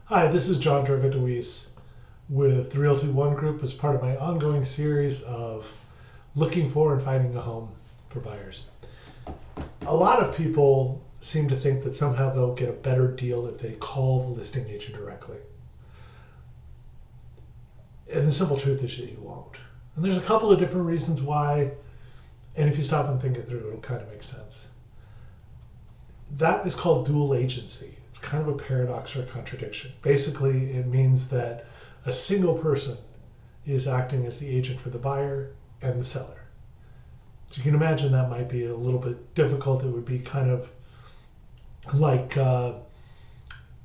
Hi, this is John Dirgo Deweese with the Realty ONE Group as part of my ongoing series of looking for and finding a home for buyers. A lot of people seem to think that somehow they'll get a better deal if they call the listing agent directly. And the simple truth is that you won't. And there's a couple of different reasons why, and if you stop and think it through, it'll kind of make sense. That is called dual agency. It's kind of a paradox or a contradiction. Basically, it means that a single person is acting as the agent for the buyer and the seller. So you can imagine that might be a little bit difficult. It would be kind of like a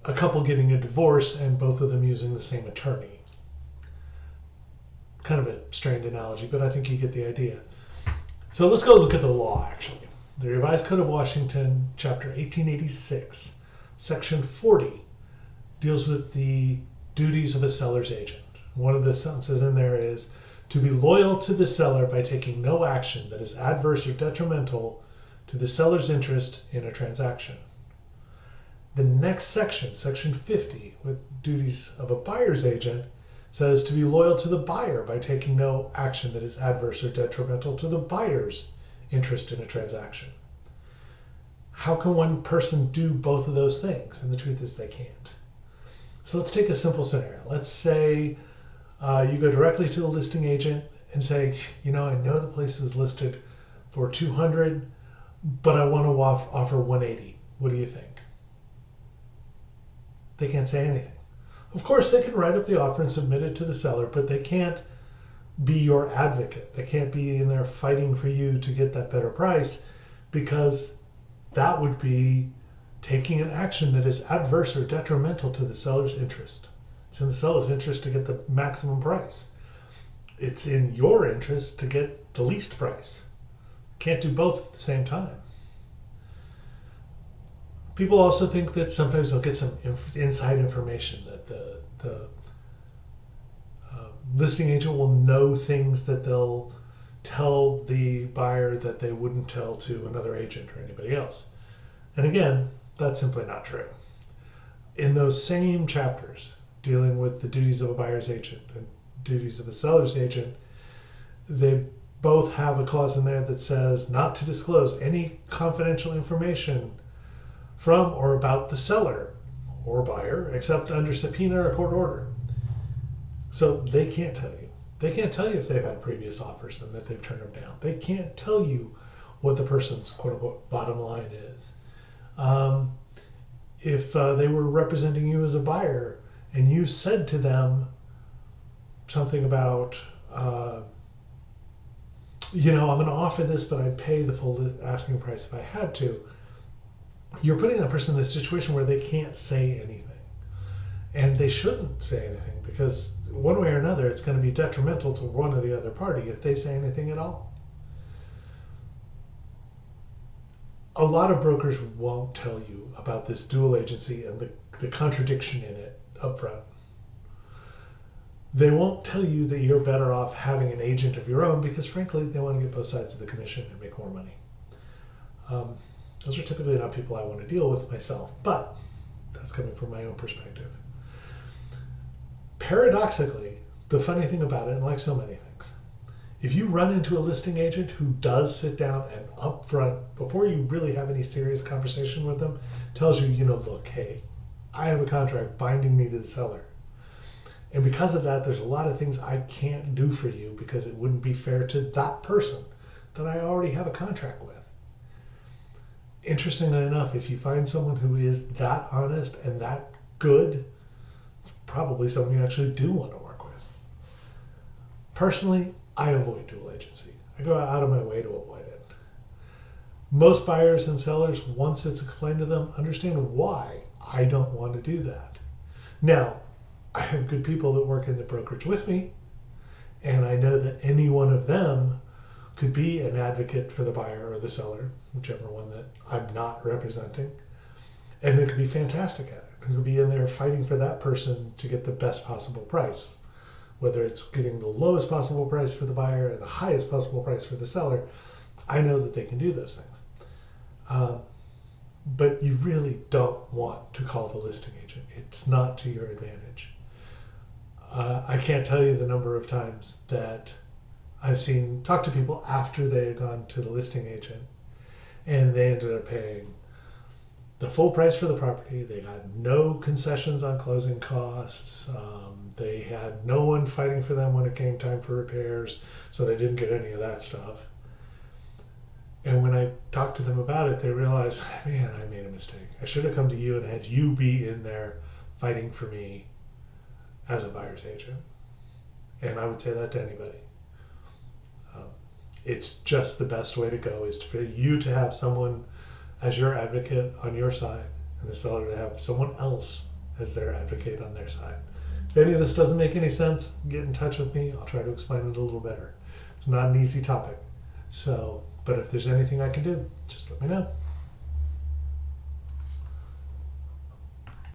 couple getting a divorce and both of them using the same attorney. Kind of a strained analogy, but I think you get the idea. So let's go look at the law, actually. The Revised Code of Washington, Chapter 1886, Section 40, deals with the duties of a seller's agent. One of the sentences in there is to be loyal to the seller by taking no action that is adverse or detrimental to the seller's interest in a transaction. The next section, Section 50, with duties of a buyer's agent, says to be loyal to the buyer by taking no action that is adverse or detrimental to the buyer's interest in a transaction. How can one person do both of those things? And the truth is they can't. So let's take a simple scenario. Let's say you go directly to the listing agent and say, I know the place is listed for $200, but I want to offer $180. What do you think? They can't say anything. Of course, they can write up the offer and submit it to the seller, but they can't be your advocate. They can't be in there fighting for you to get that better price, because that would be taking an action that is adverse or detrimental to the seller's interest. It's in the seller's interest to get the maximum price. It's in your interest to get the least price. Can't do both at the same time. People also think that sometimes they'll get some inside information, that the listing agent will know things that they'll tell the buyer that they wouldn't tell to another agent or anybody else. And again, that's simply not true. In those same chapters dealing with the duties of a buyer's agent and duties of a seller's agent, they both have a clause in there that says not to disclose any confidential information from or about the seller or buyer except under subpoena or court order. So they can't tell you. They can't tell you if they've had previous offers and that they've turned them down. They can't tell you what the person's quote-unquote bottom line is. If they were representing you as a buyer and you said to them something about, I'm going to offer this, but I'd pay the full asking price if I had to, you're putting that person in a situation where they can't say anything. And they shouldn't say anything, because one way or another, it's going to be detrimental to one or the other party if they say anything at all. A lot of brokers won't tell you about this dual agency and the contradiction in it up front. They won't tell you that you're better off having an agent of your own because, frankly, they want to get both sides of the commission and make more money. Those are typically not people I want to deal with myself, but that's coming from my own perspective. Paradoxically, the funny thing about it, and like so many things, if you run into a listing agent who does sit down and up front, before you really have any serious conversation with them, tells you, look, hey, I have a contract binding me to the seller. And because of that, there's a lot of things I can't do for you because it wouldn't be fair to that person that I already have a contract with. Interestingly enough, if you find someone who is that honest and that good, it's probably someone you actually do want to work with. Personally, I avoid dual agency. I go out of my way to avoid it. Most buyers and sellers, once it's explained to them, understand why I don't want to do that. Now, I have good people that work in the brokerage with me, and I know that any one of them could be an advocate for the buyer or the seller, whichever one that I'm not representing, and they could be fantastic at it. They could be in there fighting for that person to get the best possible price, whether it's getting the lowest possible price for the buyer or the highest possible price for the seller. I know that they can do those things. but you really don't want to call the listing agent. It's not to your advantage. I can't tell you the number of times that I've talked to people after they had gone to the listing agent and they ended up paying the full price for the property. They got no concessions on closing costs. They had no one fighting for them when it came time for repairs, so they didn't get any of that stuff. And when I talked to them about it, they realized, man, I made a mistake. I should have come to you and had you be in there fighting for me as a buyer's agent. And I would say that to anybody. It's just the best way to go is for you to have someone as your advocate on your side and the seller to have someone else as their advocate on their side. If any of this doesn't make any sense, get in touch with me. I'll try to explain it a little better. It's not an easy topic. But if there's anything I can do, just let me know.